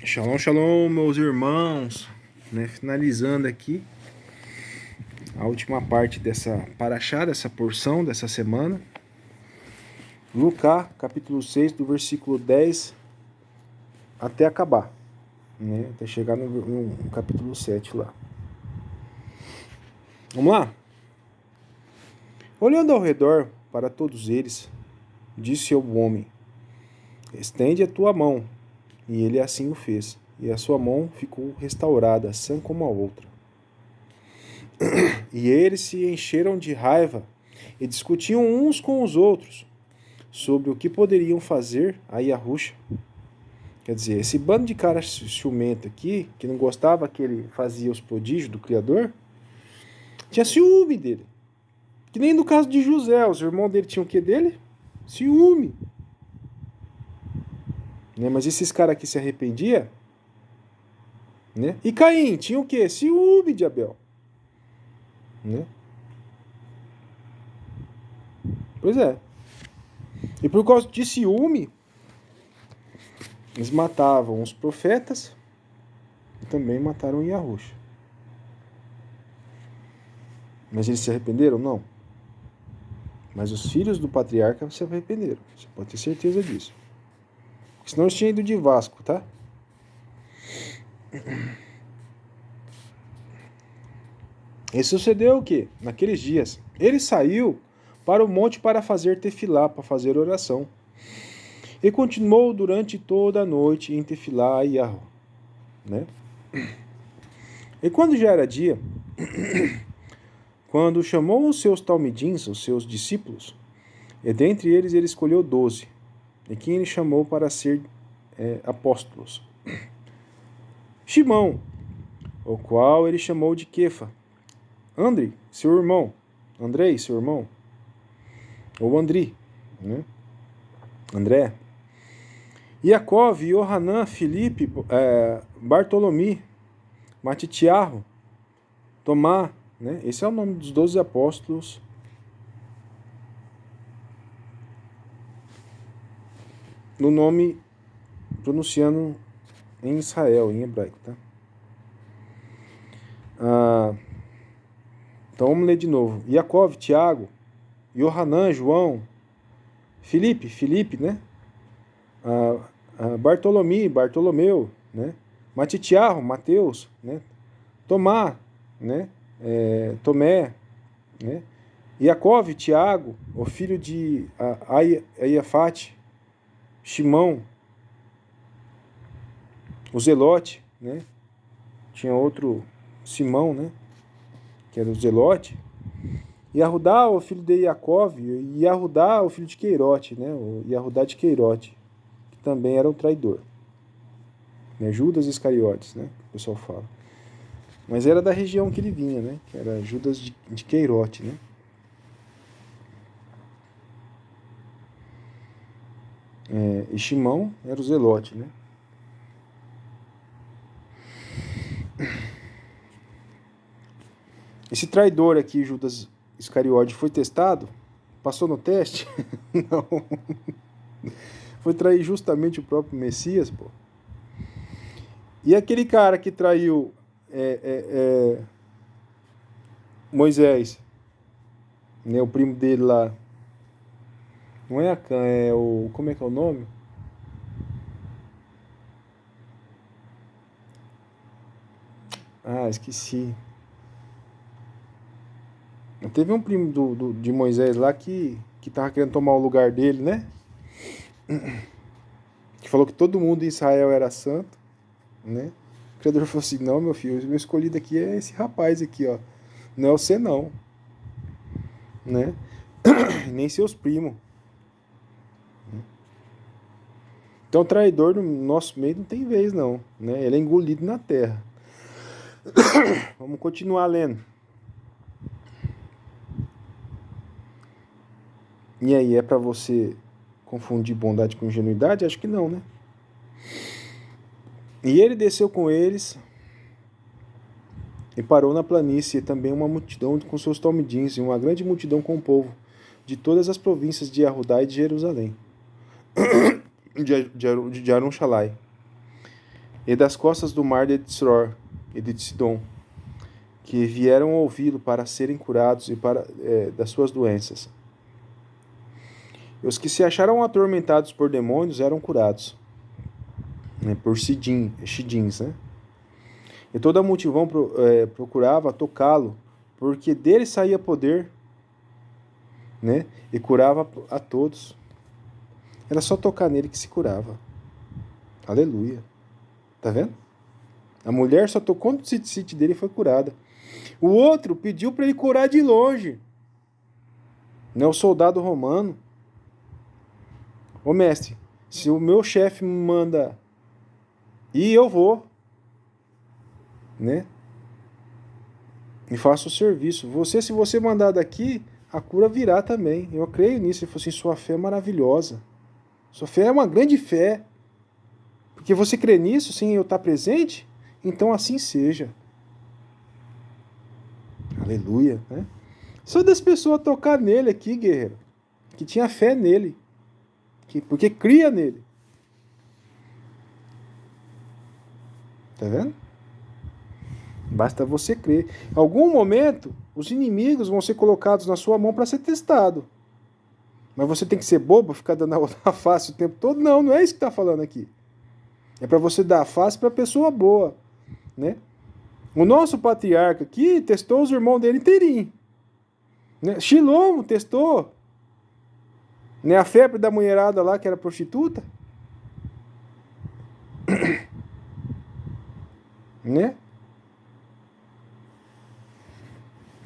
Shalom, shalom, meus irmãos, né? Finalizando aqui a última parte dessa paraxá, dessa porção dessa semana. Lucas, capítulo 6, do versículo 10 até acabar, né? Até chegar no capítulo 7 lá. Vamos lá? Olhando ao redor para todos eles, disse ao homem: estende a tua mão. E ele assim o fez, e a sua mão ficou restaurada, sã como a outra. E eles se encheram de raiva e discutiam uns com os outros sobre o que poderiam fazer a Yahusha. Quer dizer, esse bando de cara ciumento aqui, que não gostava que ele fazia os prodígios do Criador, tinha ciúme dele. Que nem no caso de José, os irmãos dele tinham o que dele? Ciúme. Né? Mas esses caras aqui se arrependiam. Né? E Caim tinha o que? Ciúme de Abel. Né? Pois é. E por causa de ciúme, eles matavam os profetas e também mataram Yahusha. Mas eles se arrependeram? Não. Mas os filhos do patriarca se arrependeram. Você pode ter certeza disso. Porque senão eles tinham ido de Vasco, tá? E sucedeu o quê? Naqueles dias, ele saiu para o monte para fazer tefilá, para fazer oração. E continuou durante toda a noite em tefilá e Yahweh, né? E quando já era dia, quando chamou os seus talmidins, os seus discípulos, e dentre eles ele escolheu 12, e quem ele chamou para ser apóstolos. Shimão, o qual ele chamou de Kefa. Andrei, seu irmão. Andrei, seu irmão. Ou Andri, né? André. Iacov, Yohanan, Filipe, Bartolomé, Matitiarro, Tomá, né? Esse é o nome dos 12 apóstolos. No nome pronunciando em Israel, em hebraico, tá? Então vamos ler de novo. Iacov, Tiago, Yohanan, João, Filipe, né? Bartolomé, Bartolomeu, né? Matitiarro, Mateus, né? Tomá, né? Tomé, né? Iacov, Tiago, o filho de Aiafate, Shimão, o Zelote, né? Tinha outro Simão, né? Que era o Zelote. Yahudá, o filho de Iacov, e Yahudá, o filho de Queirote, né? O Yahudá de Queirote, que também era um traidor. Né? Judas Iscariotes, né? Que o pessoal fala. Mas era da região que ele vinha, né? Que era Judas de Queirote, né? E Shimão era o Zelote, né? Esse traidor aqui, Judas Iscariote, foi testado? Passou no teste? Não. Foi trair justamente o próprio Messias, pô. E aquele cara que traiu Moisés, né, o primo dele lá, não é Acã, é o... como é que é o nome? Ah, esqueci. Teve um primo de Moisés lá que tava querendo tomar o lugar dele, né? Que falou que todo mundo em Israel era santo, né? O Criador falou assim, não, meu filho, o meu escolhido aqui é esse rapaz aqui, ó. Não é você não, né? Nem seus primos. Então, traidor no nosso meio não tem vez, não. Né? Ele é engolido na terra. Vamos continuar lendo. E aí, é para você confundir bondade com ingenuidade? Acho que não, né? E ele desceu com eles e parou na planície, e também uma multidão com seus talmidins, e uma grande multidão com o povo, de todas as províncias de Yahudá e de Jerusalém, de Arun Shalai. e das costas do mar de Tzror e de Sidom, que vieram ouvi-lo para serem curados e das suas doenças. E os que se acharam atormentados por demônios eram curados, né, por Shidins, né? E toda a multidão procurava tocá-lo, porque dele saía poder, né, e curava a todos. Era só tocar nele que se curava. Aleluia. Tá vendo? A mulher só tocou no tzitzi dele e foi curada. O outro pediu para ele curar de longe. Né, o soldado romano. Ô mestre, se o meu chefe me manda ir, eu vou. Né? E faço o serviço. Se você mandar daqui, a cura virá também. Eu creio nisso. Ele falou assim, sua fé é maravilhosa. Sua fé é uma grande fé. Porque você crê nisso sem eu estar presente? Então assim seja. Aleluia. Né? Só das pessoas tocar nele aqui, guerreiro. Que tinha fé nele. Porque cria nele. Tá vendo? Basta você crer. Em algum momento, os inimigos vão ser colocados na sua mão para ser testado. Mas você tem que ser bobo, ficar dando a outra face o tempo todo? Não, não é isso que está falando aqui. É para você dar a face para a pessoa boa. Né? O nosso patriarca aqui testou os irmãos dele inteirinho. Né? Shilomo testou. Né? A febre da mulherada lá, que era prostituta. Né?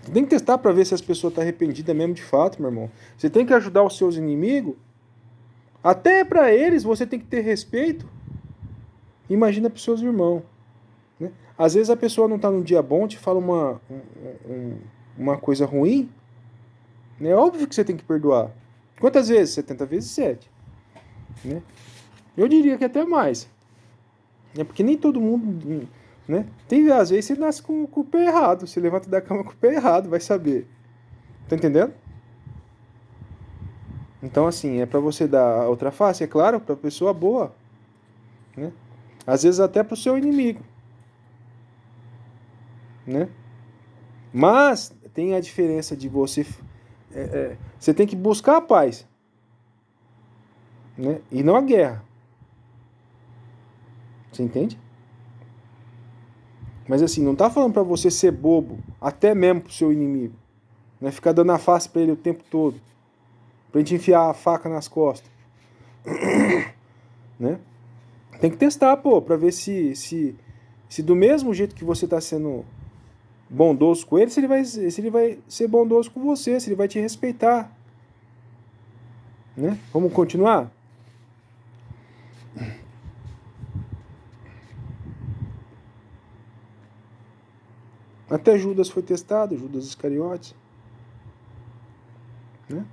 Você tem que testar para ver se as pessoas estão arrependidas mesmo de fato, meu irmão. Você tem que ajudar os seus inimigos. Até para eles você tem que ter respeito. Imagina para os seus irmãos. Né? Às vezes a pessoa não está num dia bom, te fala uma coisa ruim. É óbvio que você tem que perdoar. Quantas vezes? 70 vezes 7. Né? Eu diria que até mais. É porque nem todo mundo... Né? Às vezes você nasce com o pé errado. Você levanta da cama com o pé errado, vai saber. Tá entendendo? Então, assim, é para você dar outra face, é claro, para pessoa boa. Né? Às vezes até para o seu inimigo. Né? Mas tem a diferença de você... você tem que buscar a paz. Né? E não a guerra. Você entende? Mas assim, não tá falando para você ser bobo, até mesmo pro seu inimigo. Né? Ficar dando a face para ele o tempo todo. Pra gente enfiar a faca nas costas. Né? Tem que testar, pô, pra ver se do mesmo jeito que você tá sendo bondoso com ele, se ele vai ser bondoso com você, se ele vai te respeitar. Né? Vamos continuar? Até Judas foi testado, Judas Iscariotes. Né?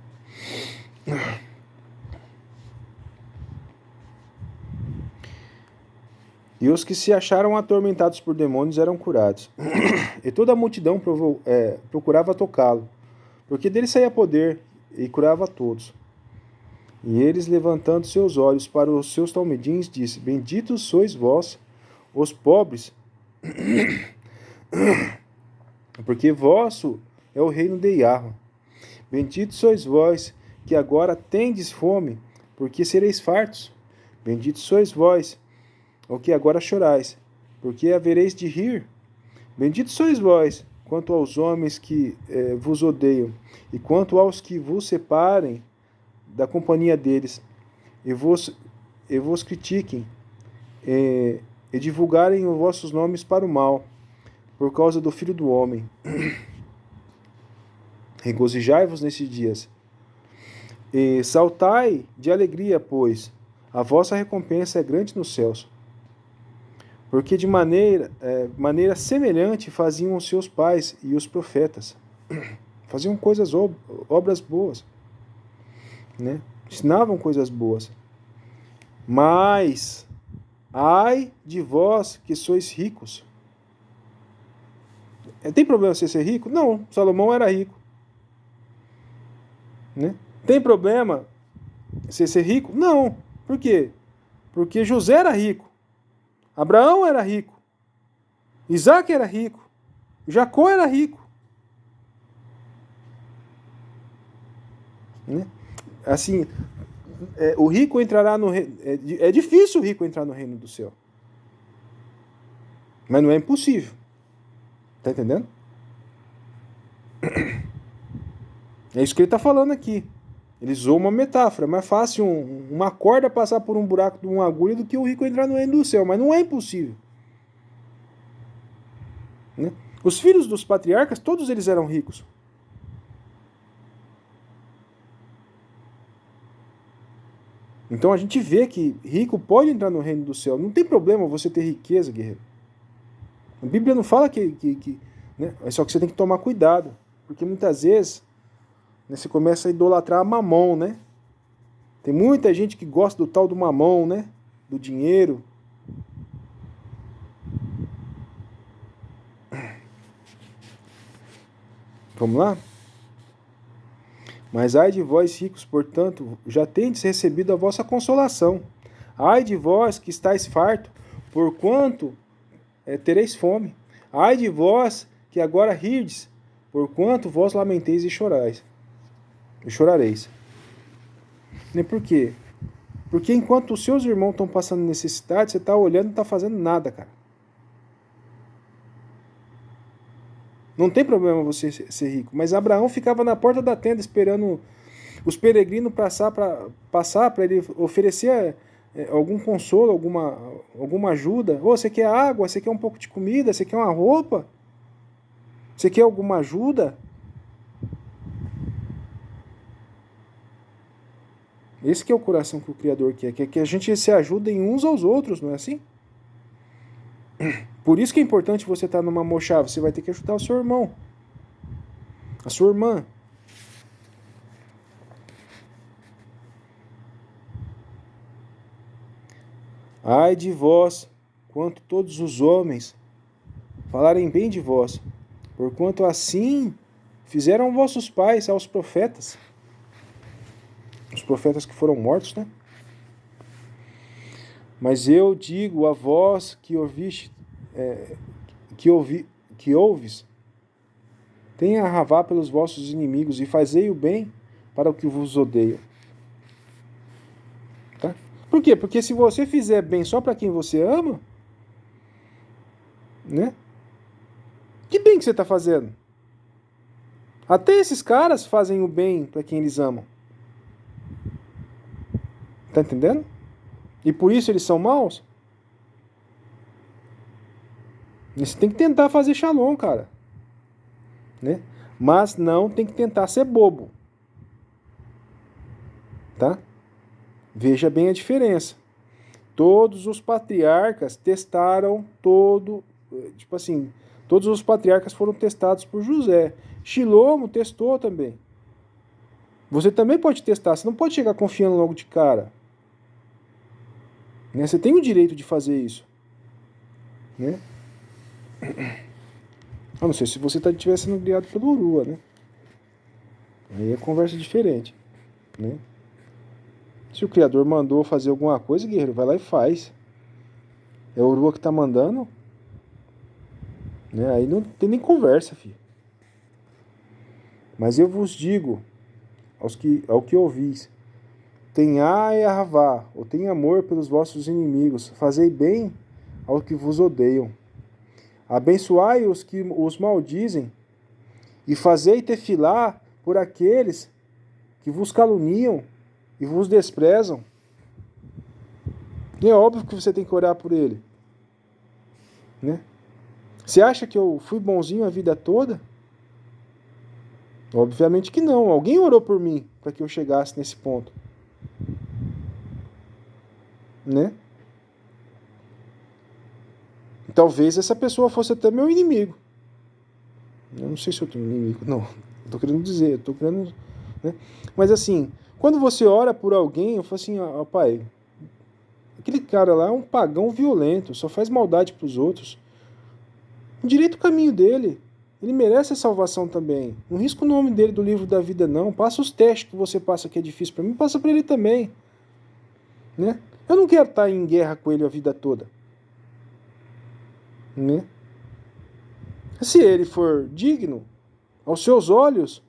E os que se acharam atormentados por demônios eram curados. E toda a multidão procurava tocá-lo, porque dele saía poder e curava a todos. E eles, levantando seus olhos para os seus talmidins, disse: benditos sois vós, os pobres, porque vosso é o reino de Yahweh. Benditos sois vós, que agora tendes fome, porque sereis fartos. Benditos sois vós, o que agora chorais, porque havereis de rir. Benditos sois vós, quanto aos homens que vos odeiam, e quanto aos que vos separem da companhia deles, e vos critiquem, e divulgarem os vossos nomes para o mal, por causa do Filho do Homem. Regozijai-vos nesses dias, e saltai de alegria, pois a vossa recompensa é grande nos céus. Porque de maneira semelhante faziam os seus pais e os profetas. Faziam obras boas. Né? Ensinavam coisas boas. Mas, ai de vós que sois ricos. Tem problema você ser rico? Não, Salomão era rico. Né? Tem problema você ser rico? Não. Por quê? Porque José era rico. Abraão era rico. Isaac era rico. Jacó era rico. Né? Assim, o rico entrará no reino. É difícil o rico entrar no reino do céu. Mas não é impossível. Tá entendendo? É isso que ele está falando aqui. Ele usou uma metáfora. É mais fácil uma corda passar por um buraco de uma agulha do que o rico entrar no reino do céu. Mas não é impossível. Né? Os filhos dos patriarcas, todos eles eram ricos. Então a gente vê que rico pode entrar no reino do céu. Não tem problema você ter riqueza, guerreiro. A Bíblia não fala né? É só que você tem que tomar cuidado. Porque muitas vezes, né, você começa a idolatrar a mamão, né? Tem muita gente que gosta do tal do mamão, né? Do dinheiro. Vamos lá? Mas ai de vós, ricos, portanto, já tendes recebido a vossa consolação. Ai de vós que estáis farto, porquanto tereis fome. Ai de vós que agora rirdes, porquanto vós lamenteis e chorais. E chorareis. E por quê? Porque enquanto os seus irmãos estão passando necessidade, você está olhando e não está fazendo nada, cara. Não tem problema você ser rico. Mas Abraão ficava na porta da tenda esperando os peregrinos passar para ele oferecer algum consolo, alguma ajuda. Ô, você quer água? Você quer um pouco de comida? Você quer uma roupa? Você quer alguma ajuda? Esse que é o coração que o Criador quer, que a gente se ajude uns aos outros, não é assim? Por isso que é importante você estar numa mochava, você vai ter que ajudar o seu irmão, a sua irmã. Ai de vós, quanto todos os homens falarem bem de vós, porquanto assim fizeram vossos pais aos profetas. Os profetas que foram mortos, né? Mas eu digo a vós que ouvis, tenha a ravar pelos vossos inimigos e fazei o bem para o que vos odeia. Tá? Por quê? Porque se você fizer bem só para quem você ama, né? Que bem que você está fazendo? Até esses caras fazem o bem para quem eles amam. Tá entendendo? E por isso eles são maus? Você tem que tentar fazer shalom, cara. Né? Mas não tem que tentar ser bobo. Tá? Veja bem a diferença. Todos os patriarcas testaram todos os patriarcas foram testados por José. Shilomo testou também. Você também pode testar, você não pode chegar confiando logo de cara. Né? Você tem o direito de fazer isso. Né? A não ser se você estivesse sendo criado pelo Urua, né? Aí é conversa diferente. Né? Se o Criador mandou fazer alguma coisa, guerreiro, vai lá e faz. É o Urua que tá mandando. Né? Aí não tem nem conversa, filho. Mas eu vos digo, ao que ouvis, tenhai a ravá, ou tenha amor pelos vossos inimigos, fazei bem aos que vos odeiam. Abençoai os que os maldizem, e fazei tefilá por aqueles que vos caluniam e vos desprezam. E é óbvio que você tem que orar por ele. Né? Você acha que eu fui bonzinho a vida toda? Obviamente que não. Alguém orou por mim para que eu chegasse nesse ponto. Né? Talvez essa pessoa fosse até meu inimigo. Eu não sei se eu tenho inimigo, não. Eu tô querendo dizer, eu tô querendo... Né? Mas assim, quando você ora por alguém, eu falo assim, ó, pai, aquele cara lá é um pagão violento, só faz maldade pros outros. Direito o caminho dele. Ele merece a salvação também. Não risca o nome dele do livro da vida, não. Passa os testes que você passa que é difícil para mim, passa para ele também. Né? Eu não quero estar em guerra com ele a vida toda. né? Se ele for digno aos seus olhos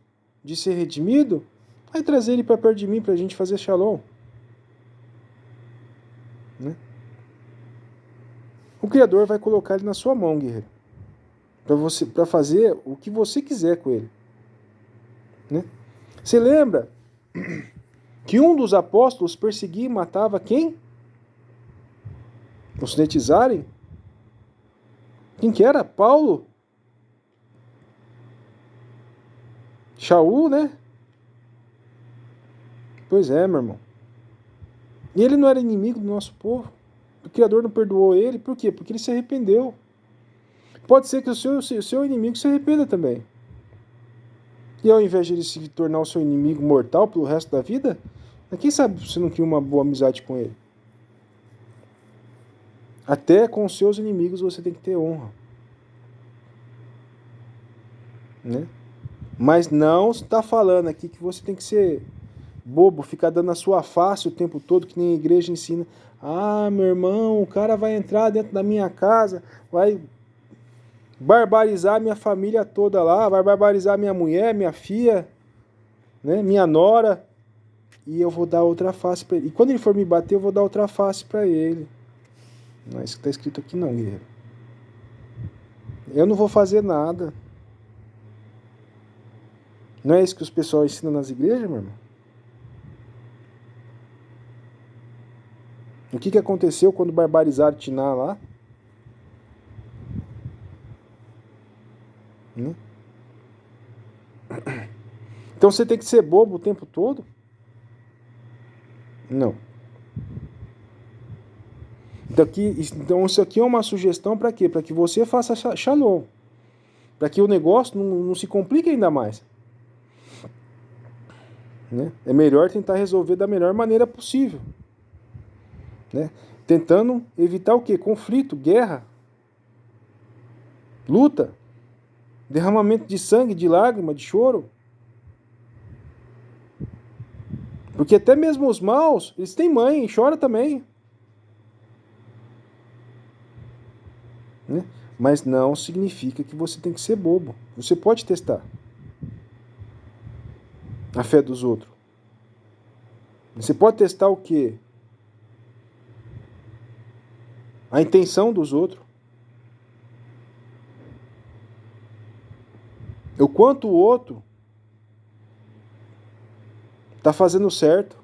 de ser redimido, vai trazer ele para perto de mim para a gente fazer shalom, né? O Criador vai colocar ele na sua mão, guerreiro, para fazer o que você quiser com ele, né? Você lembra que um dos apóstolos perseguia e matava quem? Os netizarem? Quem que era? Paulo? Shaul, né? Pois é, meu irmão. E ele não era inimigo do nosso povo. O Criador não perdoou ele. Por quê? Porque ele se arrependeu. Pode ser que o seu inimigo se arrependa também. E ao invés de ele se tornar o seu inimigo mortal pelo resto da vida, quem sabe você não cria uma boa amizade com ele? Até com os seus inimigos você tem que ter honra, né? Mas não está falando aqui que você tem que ser bobo, ficar dando a sua face o tempo todo, que nem a igreja ensina. Ah, meu irmão, o cara vai entrar dentro da minha casa, vai barbarizar minha família toda lá, vai barbarizar minha mulher, minha filha, né, minha nora, e eu vou dar outra face para ele. E quando ele for me bater, eu vou dar outra face para ele. Não é isso que está escrito aqui não, guerreiro. Eu não vou fazer nada. Não é isso que os pessoal ensinam nas igrejas, meu irmão? O que aconteceu quando barbarizaram Tiná lá? Então você tem que ser bobo o tempo todo? Não. Então isso aqui é uma sugestão para quê? Para que você faça shalom. Para que o negócio não se complique ainda mais. Né? É melhor tentar resolver da melhor maneira possível. Né? Tentando evitar o quê? Conflito, guerra, luta, derramamento de sangue, de lágrima, de choro. Porque até mesmo os maus, eles têm mãe e choram também. Né? Mas não significa que você tem que ser bobo. Você pode testar a fé dos outros. Você pode testar o quê? A intenção dos outros. O quanto o outro está fazendo certo.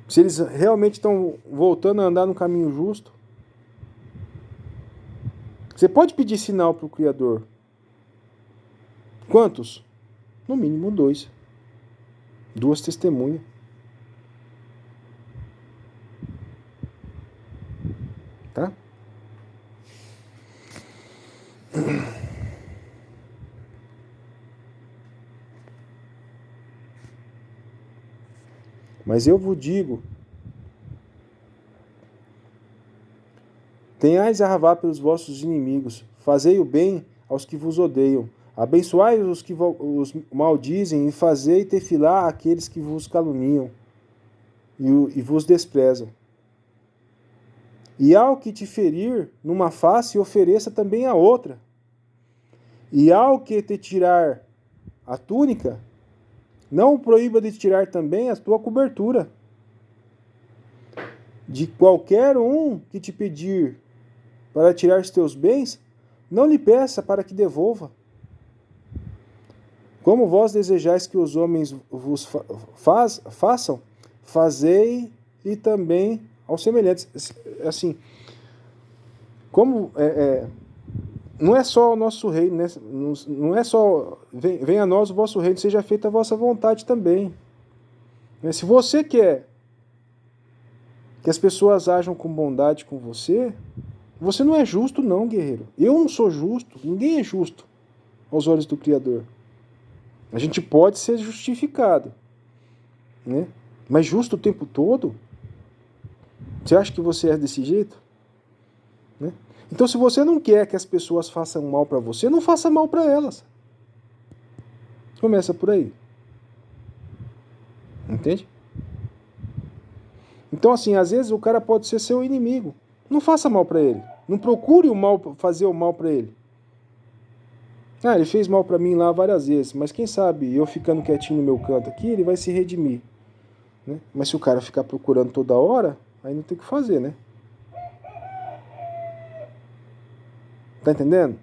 Se eles realmente estão voltando a andar no caminho justo. Você pode pedir sinal para o Criador. Quantos? No mínimo 2. 2 testemunhas. Tá? Mas eu vos digo, tenhais a ravar pelos vossos inimigos, fazei o bem aos que vos odeiam, abençoai os que os maldizem e fazei tefilar aqueles que vos caluniam e vos desprezam. E ao que te ferir numa face, ofereça também a outra. E ao que te tirar a túnica, não o proíba de tirar também a tua cobertura. De qualquer um que te pedir para tirar os teus bens, não lhe peça para que devolva. Como vós desejais que os homens vos façam, fazei e também aos semelhantes. Assim, como não é só o nosso reino, né? Não é só venha a nós o vosso reino, seja feita a vossa vontade também. Se você quer que as pessoas ajam com bondade com você, você não é justo não, guerreiro. Eu não sou justo, ninguém é justo aos olhos do Criador. A gente pode ser justificado, né? Mas justo o tempo todo? Você acha que você é desse jeito? Né? Então, se você não quer que as pessoas façam mal para você, não faça mal para elas. Começa por aí. Entende? Então, assim, às vezes o cara pode ser seu inimigo. Não faça mal para ele. Não procure fazer o mal para ele. Ah, ele fez mal para mim lá várias vezes, mas quem sabe eu ficando quietinho no meu canto aqui, ele vai se redimir. Né? Mas se o cara ficar procurando toda hora, aí não tem o que fazer, né? Tá entendendo?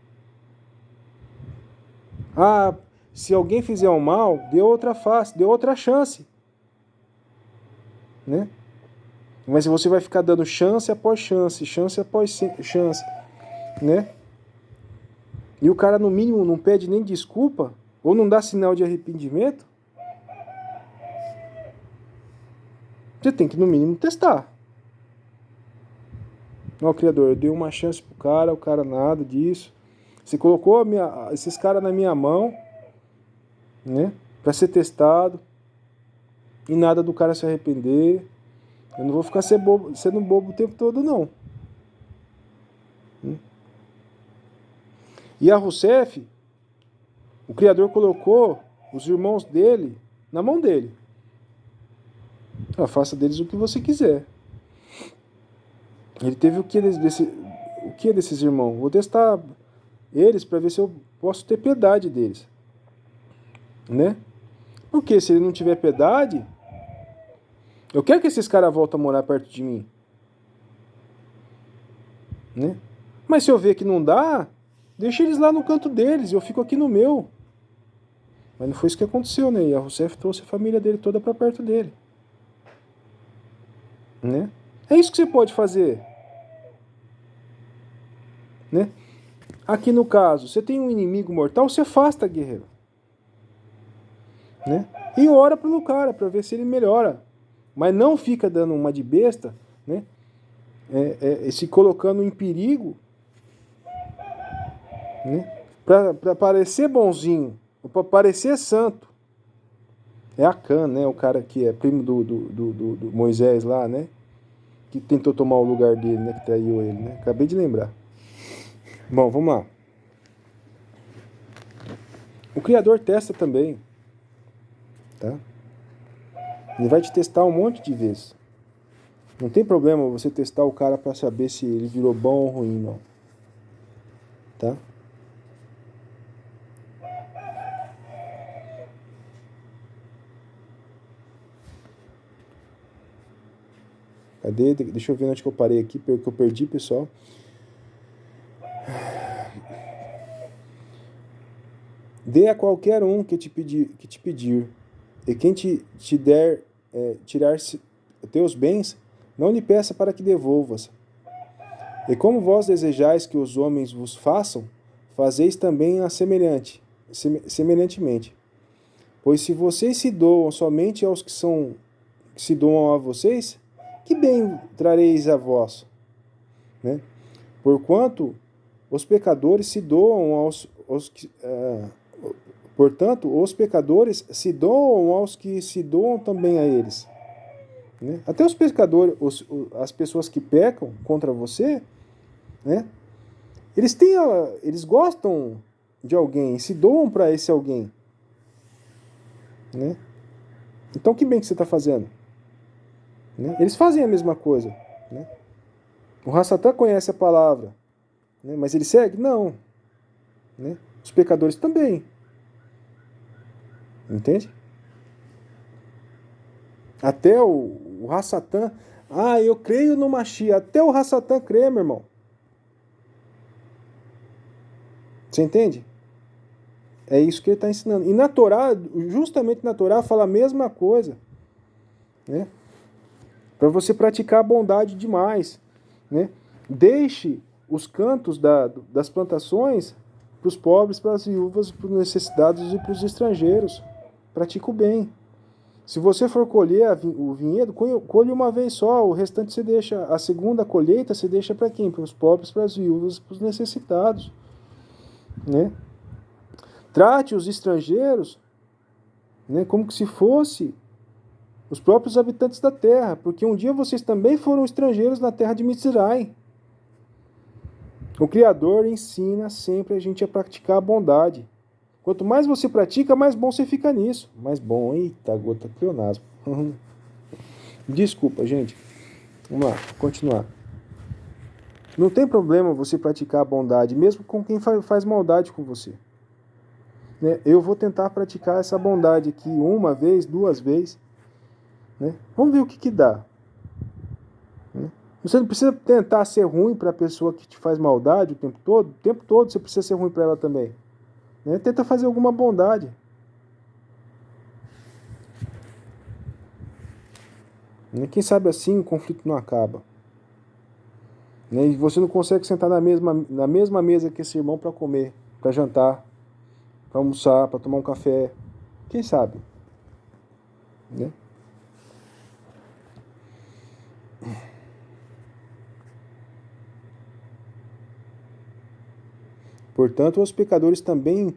Ah, se alguém fizer um mal, dê outra face, dê outra chance. Né? Mas você vai ficar dando chance após chance, chance após chance, né? E o cara, no mínimo, não pede nem desculpa, ou não dá sinal de arrependimento, você tem que, no mínimo, testar. Ó, Criador, eu dei uma chance pro cara, o cara nada disso. Você colocou esses caras na minha mão, né? Pra ser testado. E nada do cara se arrepender. Eu não vou ficar sendo bobo o tempo todo, não. E a Rousseff, o Criador colocou os irmãos dele na mão dele. Faça deles o que você quiser. Ele teve o que desses irmãos? Vou testar eles para ver se eu posso ter piedade deles. Né? Porque se ele não tiver piedade, eu quero que esses caras voltem a morar perto de mim. Né? Mas se eu ver que não dá, deixa eles lá no canto deles, eu fico aqui no meu. Mas não foi isso que aconteceu, né? E a Rousseff trouxe a família dele toda para perto dele. Né? É isso que você pode fazer. Né? Aqui no caso, você tem um inimigo mortal, você afasta, guerreiro. Né? E ora pelo cara, para ver se ele melhora. Mas não fica dando uma de besta, né? Se colocando em perigo, né? Para parecer bonzinho, para parecer santo. É Acã, né? O cara que é primo do Moisés lá, né? Que tentou tomar o lugar dele, né? Que traiu ele, né? Acabei de lembrar. Bom, vamos lá. O Criador testa também. Tá? Ele vai te testar um monte de vezes. Não tem problema você testar o cara para saber se ele virou bom ou ruim, não. Tá? Cadê? Deixa eu ver onde que eu parei aqui, porque eu perdi, pessoal. Dê a qualquer um que te pedir, e quem te der tirar teus bens, não lhe peça para que devolvas. E como vós desejais que os homens vos façam, fazeis também semelhantemente. Pois se vocês se doam somente aos que se doam a vocês, que bem trareis a vós? Né? Porquanto os pecadores se doam portanto, os pecadores se doam aos que se doam também a eles. Né? Até os pecadores, as pessoas que pecam contra você, né? Eles gostam de alguém e se doam para esse alguém. Né? Então, que bem que você está fazendo? Né? Eles fazem a mesma coisa. Né? O Hassatan conhece a palavra, né? Mas ele segue? Não. Né? Os pecadores também. Entende? Até o Hassatan. Eu creio no Mashiach. Até o Hassatan crê, meu irmão. Você entende? É isso que ele está ensinando. E na Torá, justamente na Torá, fala a mesma coisa. Né? Para você praticar a bondade demais. Né? Deixe os cantos das plantações para os pobres, para as viúvas, para os necessitados e para os estrangeiros. Pratica o bem. Se você for colher o vinhedo, colhe uma vez só, o restante você deixa, a segunda colheita você deixa para quem? Para os pobres, para as viúvas, para os necessitados. Né? Trate os estrangeiros, né, como que se fosse os próprios habitantes da terra, porque um dia vocês também foram estrangeiros na terra de Mitzray. O Criador ensina sempre a gente a praticar a bondade. Quanto mais você pratica, mais bom você fica nisso. Mais bom, eita, gota, pleonasmo. Desculpa, gente. Vamos lá, continuar. Não tem problema você praticar a bondade, mesmo com quem faz maldade com você. Né? Eu vou tentar praticar essa bondade aqui uma vez, duas vezes. Né? Vamos ver o que dá. Né? Você não precisa tentar ser ruim para a pessoa que te faz maldade o tempo todo. O tempo todo você precisa ser ruim para ela também. Né? Tenta fazer alguma bondade. Né? Quem sabe assim o conflito não acaba. Né? E você não consegue sentar na mesma mesa que esse irmão para comer, para jantar, para almoçar, para tomar um café. Quem sabe? Né? Portanto, os pecadores também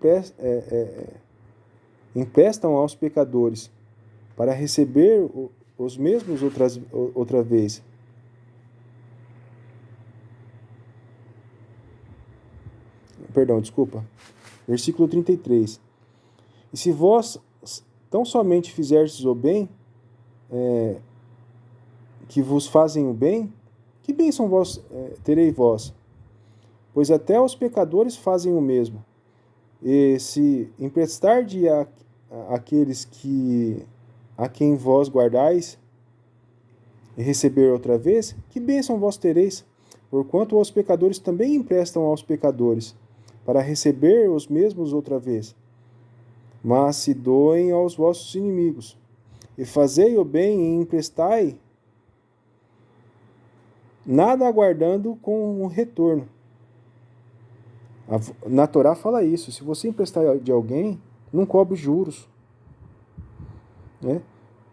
emprestam aos pecadores para receber os mesmos outra vez. Perdão, desculpa. Versículo 33. E se vós tão somente fizerdes o bem, que vos fazem o bem, que bênção vós terei vós? Pois até os pecadores fazem o mesmo. E se emprestarde àqueles a quem vós guardais, e receber outra vez, que bênção vós tereis? Porquanto os pecadores também emprestam aos pecadores, para receber os mesmos outra vez. Mas se doem aos vossos inimigos, e fazei o bem e emprestai, nada aguardando com um retorno. Na Torá fala isso, se você emprestar de alguém, não cobre juros. Né?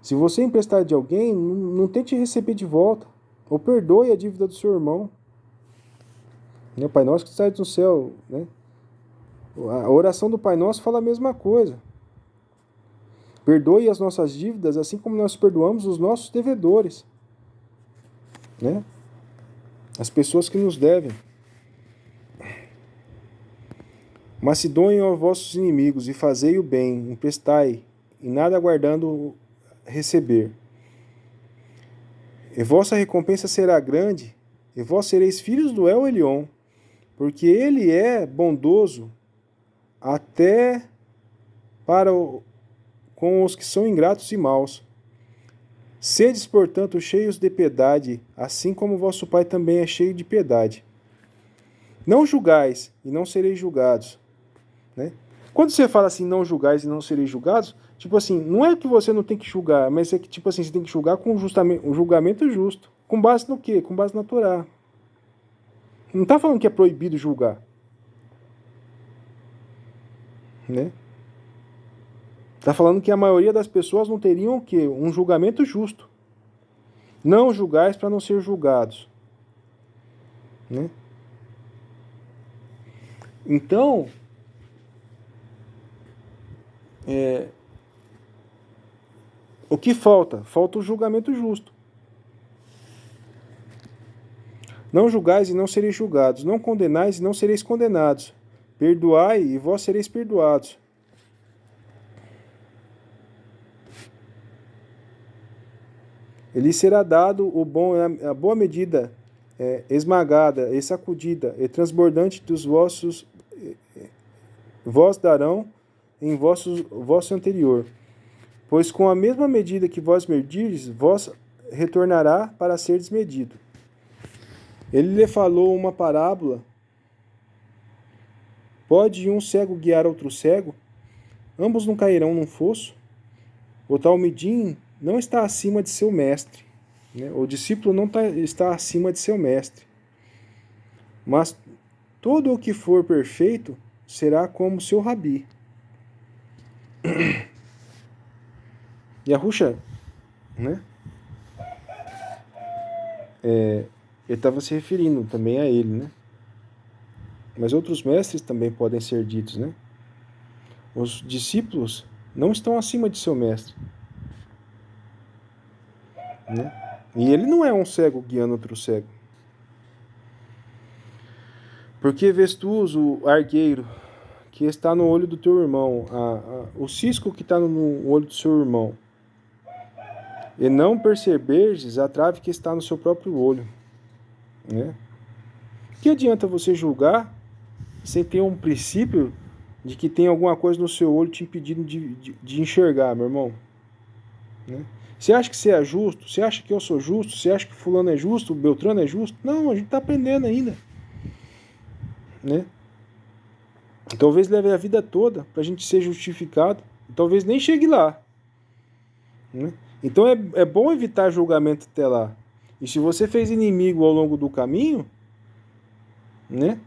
Se você emprestar de alguém, não tente receber de volta, ou perdoe a dívida do seu irmão. O Pai Nosso que está no céu, né? A oração do Pai Nosso fala a mesma coisa. Perdoe as nossas dívidas, assim como nós perdoamos os nossos devedores. Né? As pessoas que nos devem. Mas se doem aos vossos inimigos e fazei o bem, emprestai, e nada aguardando receber. E vossa recompensa será grande, e vós sereis filhos do El Elyon, porque ele é bondoso até com os que são ingratos e maus. Sedes, portanto, cheios de piedade, assim como vosso Pai também é cheio de piedade. Não julgais, e não sereis julgados. Né? Quando você fala assim, não julgais e não sereis julgados, tipo assim, não é que você não tem que julgar, mas é que tipo assim, você tem que julgar com um julgamento justo. Com base no quê? Com base na Torá. Não está falando que é proibido julgar. Né? Está falando que a maioria das pessoas não teriam o quê? Um julgamento justo. Não julgais para não ser julgados. Né? Então, o que falta? Falta o julgamento justo. Não julgais e não sereis julgados. Não condenais e não sereis condenados. Perdoai e vós sereis perdoados. Ele será dado a boa medida, esmagada e sacudida e transbordante dos vossos, vós darão em vosso anterior. Pois com a mesma medida que vós medirdes, vós retornará para ser desmedido. Ele lhe falou uma parábola. Pode um cego guiar outro cego? Ambos não cairão num fosso? O talmidim não está acima de seu mestre. Né? O discípulo não está acima de seu mestre. Mas todo o que for perfeito será como seu rabi. Yahusha, né? Ele estava se referindo também a ele, né? Mas outros mestres também podem ser ditos, né? Os discípulos não estão acima de seu mestre. Né? E ele não é um cego guiando outro cego. Porque vês tu o argueiro que está no olho do teu irmão, o cisco que está no olho do seu irmão, e não perceberdes a trave que está no seu próprio olho. Né? Que adianta você julgar sem ter um princípio de que tem alguma coisa no seu olho te impedindo de enxergar, meu irmão? Né? Você acha que você é justo? Você acha que eu sou justo? Você acha que fulano é justo? O Beltrano é justo? Não, a gente está aprendendo ainda. Né? Talvez leve a vida toda para a gente ser justificado. Talvez nem chegue lá. Né? Então é bom evitar julgamento até lá. E se você fez inimigo ao longo do caminho, né?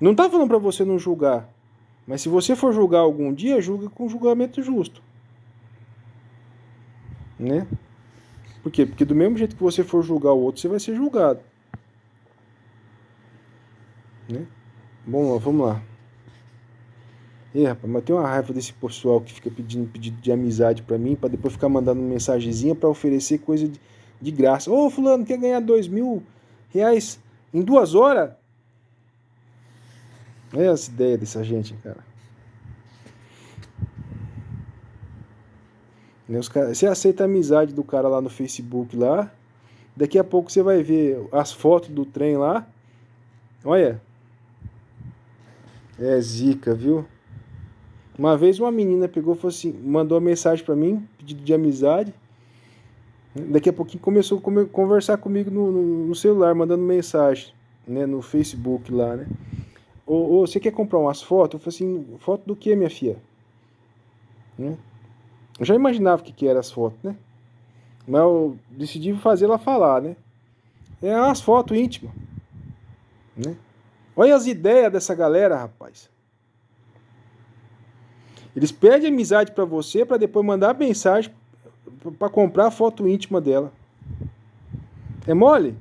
Não está falando para você não julgar. Mas se você for julgar algum dia, julgue com julgamento justo. Né? Por quê? Porque do mesmo jeito que você for julgar o outro, você vai ser julgado. Né? Bom, vamos lá. Rapaz, mas tem uma raiva desse pessoal que fica pedindo pedido de amizade pra mim, pra depois ficar mandando mensagenzinha pra oferecer coisa de graça. Ô, fulano, quer ganhar R$ 2.000 em 2 horas? É essa ideia dessa gente, cara. Você aceita a amizade do cara lá no Facebook lá, daqui a pouco você vai ver as fotos do trem lá. Olha, é zica, viu? Uma vez uma menina pegou, falou assim, mandou uma mensagem pra mim, pedido de amizade. Daqui a pouquinho começou a conversar comigo no celular, mandando mensagem, né, no Facebook lá, né? Ô, você quer comprar umas fotos? Eu falei assim, foto do que, minha filha? Né? Eu já imaginava o que eram as fotos, né? Mas eu decidi fazer ela falar, né? É umas fotos íntimas, né? Olha as ideias dessa galera, rapaz. Eles pedem amizade pra você pra depois mandar mensagem pra comprar a foto íntima dela. É mole?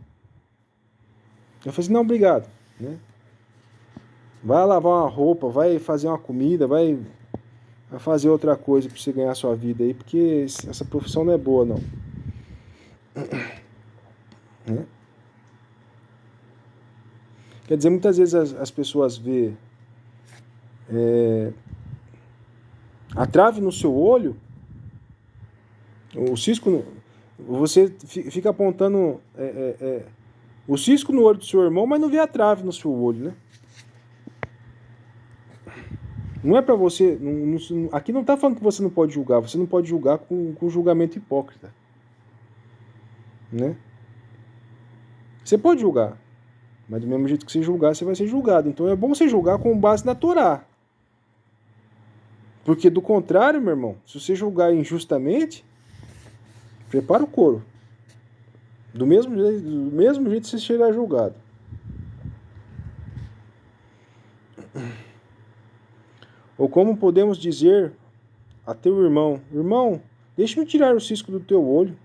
Eu falei assim, não, obrigado, né? Vai lavar uma roupa, vai fazer uma comida, vai fazer outra coisa pra você ganhar sua vida aí, porque essa profissão não é boa, não. Né? Quer dizer, muitas vezes as pessoas vê a trave no seu olho, o cisco, você fica apontando o cisco no olho do seu irmão, mas não vê a trave no seu olho, né? Não é pra você. Aqui não tá falando que você não pode julgar, você não pode julgar com julgamento hipócrita. Né? Você pode julgar, mas do mesmo jeito que você julgar, você vai ser julgado. Então é bom você julgar com base na Torá. Porque do contrário, meu irmão, se você julgar injustamente, prepara o couro. Do mesmo jeito você será julgado. Ou como podemos dizer a teu irmão, irmão, deixa-me tirar o cisco do teu olho,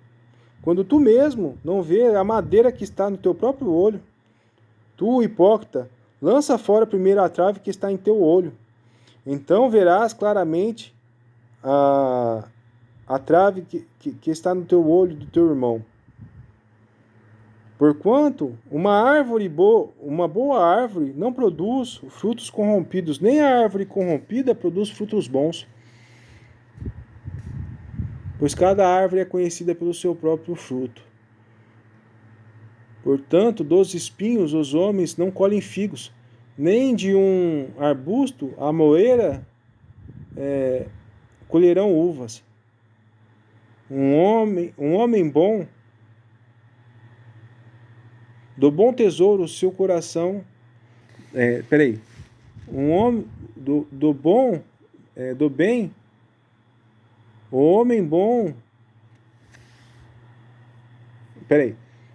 quando tu mesmo não vê a madeira que está no teu próprio olho. Tu, hipócrita, lança fora primeiro a trave que está em teu olho. Então verás claramente a trave que está no teu olho do teu irmão. Porquanto uma boa árvore não produz frutos corrompidos, nem a árvore corrompida produz frutos bons. Pois cada árvore é conhecida pelo seu próprio fruto. Portanto, dos espinhos os homens não colhem figos, nem de um arbusto a moreira colherão uvas. Um homem bom, do bom tesouro o seu coração. Um homem do bom, do bem, o homem bom.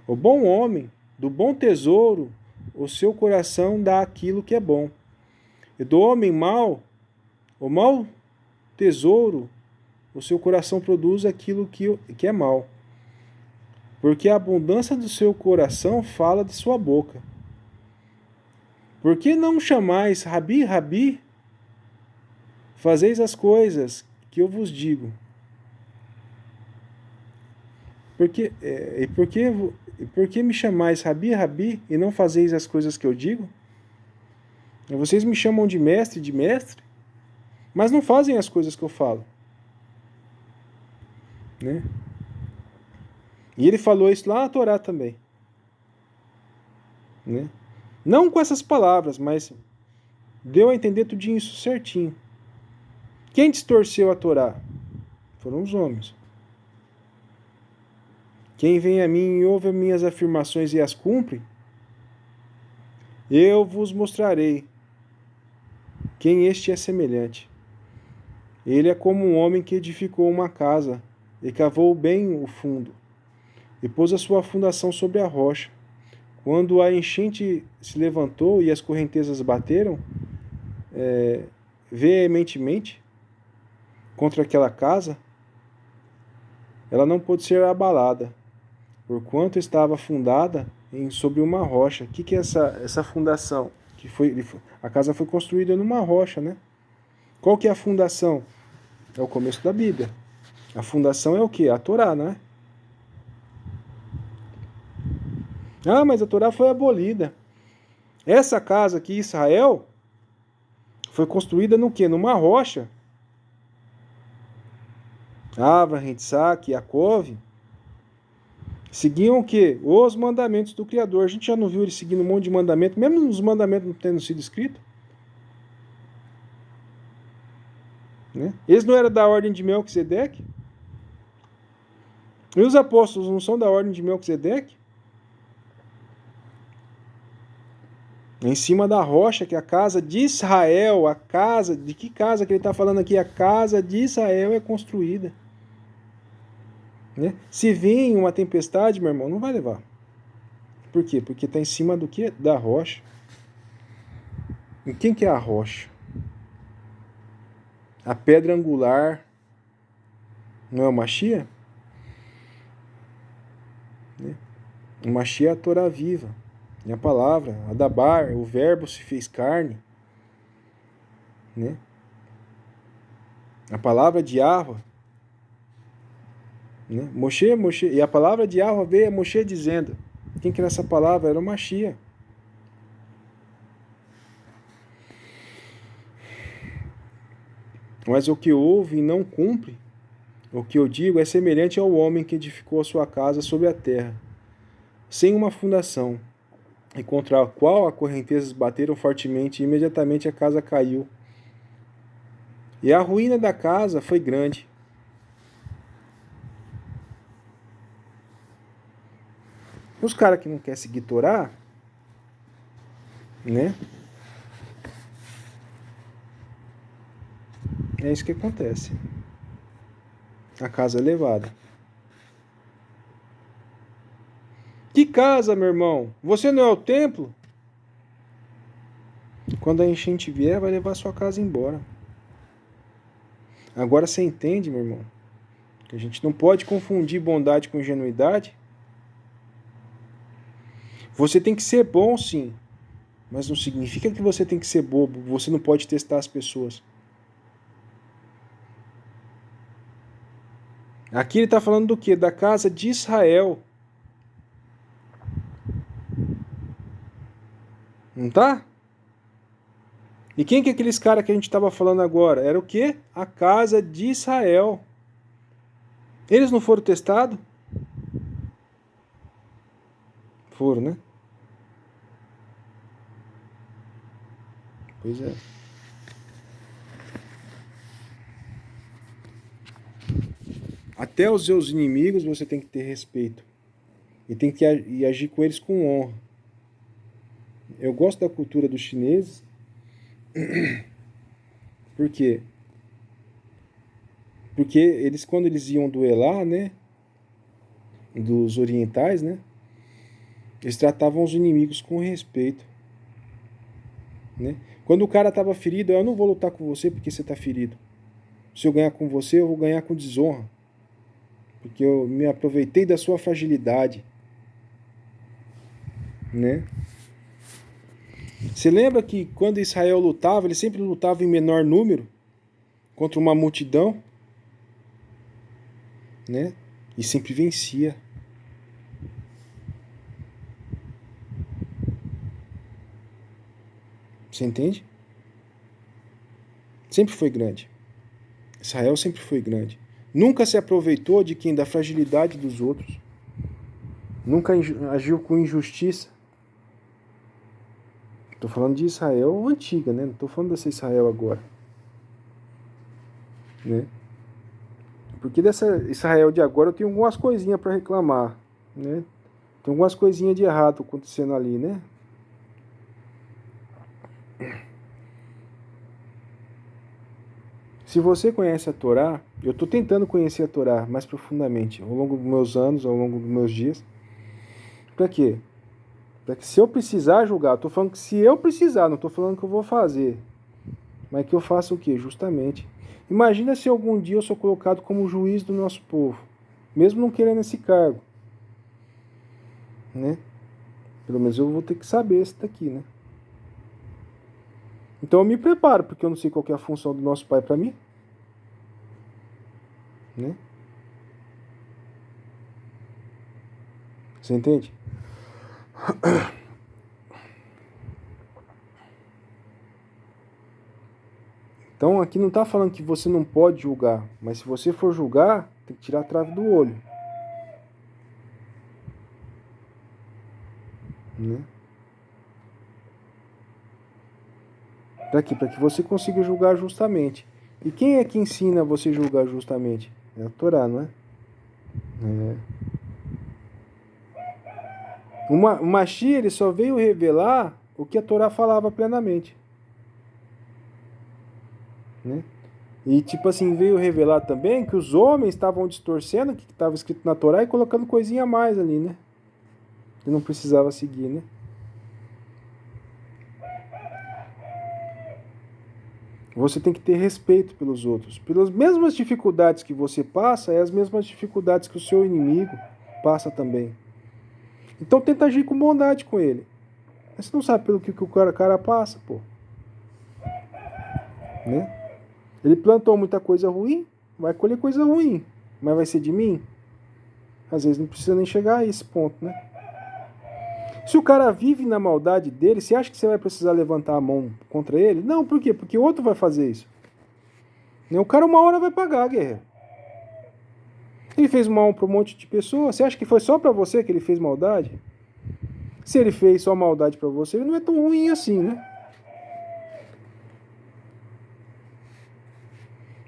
O bom homem, do bom tesouro, o seu coração dá aquilo que é bom. E do homem mau, o mau tesouro, o seu coração produz aquilo que é mal. Porque a abundância do seu coração fala de sua boca. Por que não chamais Rabi, Rabi? Fazeis as coisas que eu vos digo. Por que me chamais Rabi, Rabi, e não fazeis as coisas que eu digo? Vocês me chamam de mestre, mas não fazem as coisas que eu falo. Né? E ele falou isso lá na Torá também. Né? Não com essas palavras, mas deu a entender tudo isso certinho. Quem distorceu a Torá? Foram os homens. Quem vem a mim e ouve as minhas afirmações e as cumpre, eu vos mostrarei quem este é semelhante. Ele é como um homem que edificou uma casa e cavou bem o fundo e pôs a sua fundação sobre a rocha. Quando a enchente se levantou e as correntezas bateram veementemente contra aquela casa, ela não pôde ser abalada, porquanto estava fundada sobre uma rocha. O que é essa fundação? A casa foi construída numa rocha, né? Qual que é a fundação? É o começo da Bíblia. A fundação é o quê? A Torá, não é? Ah, mas a Torá foi abolida. Essa casa aqui, Israel, foi construída no quê? Numa rocha. Avraham, Isaac, Yaakov seguiam o quê? Os mandamentos do Criador. A gente já não viu eles seguindo um monte de mandamento, mesmo os mandamentos não tendo sido escritos. Né? Eles não eram da ordem de Melquisedeque? E os apóstolos não são da ordem de Melquisedeque? Em cima da rocha, que é a casa de Israel, a casa, de que casa que ele está falando aqui? A casa de Israel é construída. Né? Se vir uma tempestade, meu irmão, não vai levar. Por quê? Porque está em cima do quê? Da rocha. E quem que é a rocha? A pedra angular não é o Mashiach? Né? O Mashiach é a Torá viva. E a palavra, a Dabar, o verbo se fez carne. Né? A palavra de Yahweh. Né? Moshe, e a palavra de Yahweh veio a Moshe dizendo. Quem que era essa palavra? Era o Mashiach. Mas o que ouve e não cumpre, o que eu digo é semelhante ao homem que edificou a sua casa sobre a terra, sem uma fundação, e contra a qual as correntezas bateram fortemente, e imediatamente a casa caiu. E a ruína da casa foi grande. Os caras que não querem seguir Torá, né? É isso que acontece. A casa é levada. Que casa, meu irmão? Você não é o templo? Quando a enchente vier, vai levar sua casa embora. Agora você entende, meu irmão, que a gente não pode confundir bondade com ingenuidade? Você tem que ser bom, sim, mas não significa que você tem que ser bobo. Você não pode testar as pessoas. Aqui ele está falando do quê? Da casa de Israel. Não tá? E quem que é aqueles caras que a gente estava falando agora? Era o quê? A casa de Israel. Eles não foram testados? Foram, né? Pois é. Até os seus inimigos você tem que ter respeito. E tem que agir com eles com honra. Eu gosto da cultura dos chineses. Por quê? Porque eles, quando eles iam duelar, né? Dos orientais, né? Eles tratavam os inimigos com respeito. Né? Quando o cara estava ferido, eu não vou lutar com você porque você está ferido. Se eu ganhar com você, eu vou ganhar com desonra. Porque eu me aproveitei da sua fragilidade. Né? Você lembra que quando Israel lutava, ele sempre lutava em menor número contra uma multidão, né? E sempre vencia. Você entende? Sempre foi grande. Israel sempre foi grande. Nunca se aproveitou de quem? Da fragilidade dos outros. Nunca agiu com injustiça. Tô falando de Israel antiga, né? Não tô falando dessa Israel agora, né? Porque dessa Israel de agora eu tenho algumas coisinhas para reclamar, né? Tem algumas coisinhas de errado acontecendo ali, né? Se você conhece a Torá, eu estou tentando conhecer a Torá mais profundamente ao longo dos meus anos, ao longo dos meus dias. Para quê? Para que se eu precisar julgar, estou falando que se eu precisar, não estou falando que eu vou fazer, mas que eu faça o quê? Justamente. Imagina se algum dia eu sou colocado como juiz do nosso povo, mesmo não querendo esse cargo, né? Pelo menos eu vou ter que saber esse daqui, né? Então eu me preparo, porque eu não sei qual é a função do nosso pai para mim, né? Você entende? Então aqui não está falando que você não pode julgar, mas se você for julgar, tem que tirar a trave do olho, né? Para quê? Para que você consiga julgar justamente. E quem é que ensina você a julgar justamente? É a Torá, não é? O Mashiach, ele só veio revelar o que a Torá falava plenamente, né? E tipo assim, veio revelar também que os homens estavam distorcendo o que estava escrito na Torá e colocando coisinha a mais ali, né? Que não precisava seguir, né? Você tem que ter respeito pelos outros. Pelas mesmas dificuldades que você passa, é as mesmas dificuldades que o seu inimigo passa também. Então tenta agir com bondade com ele. Mas você não sabe pelo que o cara passa, pô. Né? Ele plantou muita coisa ruim, vai colher coisa ruim. Mas vai ser de mim? Às vezes não precisa nem chegar a esse ponto, né? Se o cara vive na maldade dele, você acha que você vai precisar levantar a mão contra ele? Não, por quê? Porque o outro vai fazer isso. O cara uma hora vai pagar, guerreiro. Ele fez mal para um monte de pessoas. Você acha que foi só para você que ele fez maldade? Se ele fez só maldade para você, ele não é tão ruim assim, né?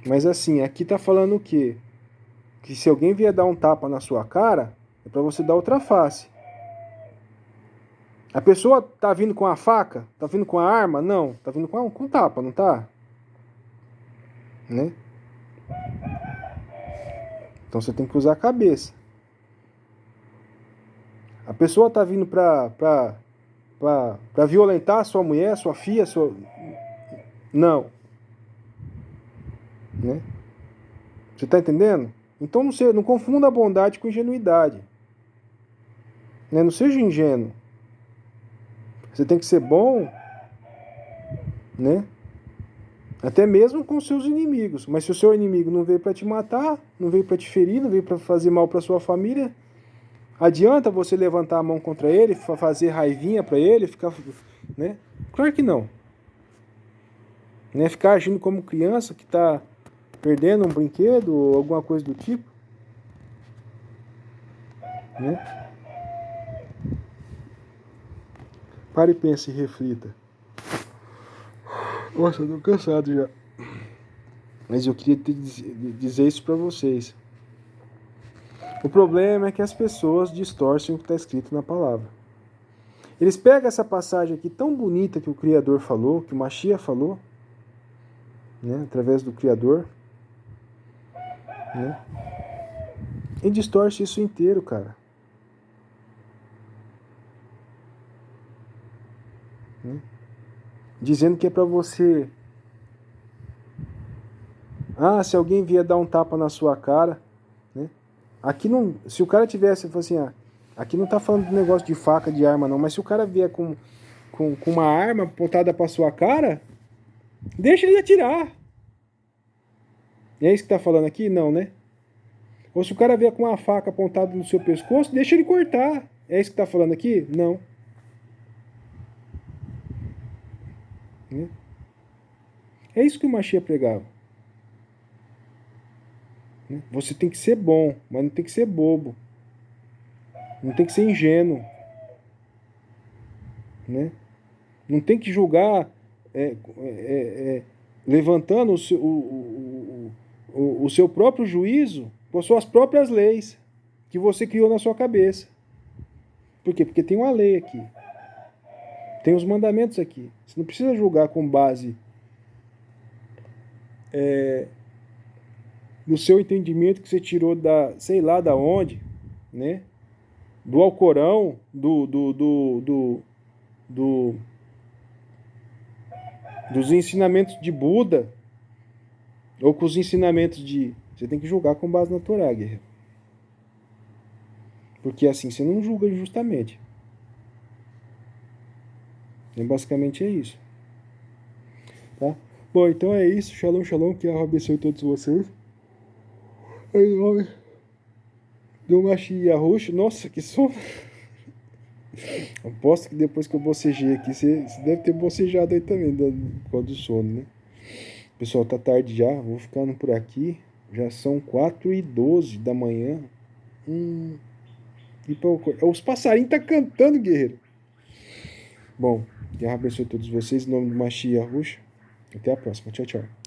Mas assim, aqui tá falando o quê? Que se alguém vier dar um tapa na sua cara, é para você dar outra face. A pessoa tá vindo com a faca? Tá vindo com a arma? Não. Tá vindo com tapa, não tá? Né? Então você tem que usar a cabeça. A pessoa tá vindo pra violentar sua mulher, sua filha, sua... Não. Né? Você tá entendendo? Então não confunda a bondade com ingenuidade. Né? Não seja ingênuo. Você tem que ser bom, né? Até mesmo com os seus inimigos. Mas se o seu inimigo não veio para te matar, não veio para te ferir, não veio para fazer mal para sua família, adianta você levantar a mão contra ele, fazer raivinha para ele, ficar, né? Claro que não. Né? Ficar agindo como criança que está perdendo um brinquedo ou alguma coisa do tipo, né? Pare e pense e reflita. Nossa, eu tô cansado já. Mas eu queria dizer isso para vocês. O problema é que as pessoas distorcem o que está escrito na palavra. Eles pegam essa passagem aqui tão bonita que o Criador falou, que o Mashiach falou, né, através do Criador, né, e distorce isso inteiro, cara. Né? Dizendo que é para você... Ah, se alguém vier dar um tapa na sua cara, né? Aqui não... Se o cara tivesse, assim, ah, aqui não tá falando de negócio de faca, de arma não, mas se o cara vier com uma arma apontada para sua cara, deixa ele atirar. E é isso que tá falando aqui? Não, né? Ou se o cara vier com uma faca apontada no seu pescoço, deixa ele cortar. É isso que tá falando aqui? Não. Né? É isso que o Mashiach pregava. Né? Você tem que ser bom, mas não tem que ser bobo. Não tem que ser ingênuo. Né? Não tem que julgar levantando o seu próprio juízo com suas próprias leis que você criou na sua cabeça. Por quê? Porque tem uma lei aqui. Tem os mandamentos aqui. Você não precisa julgar com base no seu entendimento que você tirou da, sei lá da onde, né? Do Alcorão, dos ensinamentos de Buda, ou com os ensinamentos de... Você tem que julgar com base na Torá, guerreiro. Porque assim você não julga injustamente. E basicamente é isso. Tá? Bom, então é isso. Shalom, shalom. Que Allah abençoe todos vocês. Em nome do Mashiach Yahushua. Nossa, que sono. Aposto que depois que eu bocejei aqui, você deve ter bocejado aí também, por causa do sono, né? Pessoal, tá tarde já. Vou ficando por aqui. Já são 4h12 da manhã. Os passarinhos tá cantando, guerreiro. Bom, que Allah abençoe todos vocês. Em nome do Mashiach Yahushua. Até a próxima. Tchau, tchau.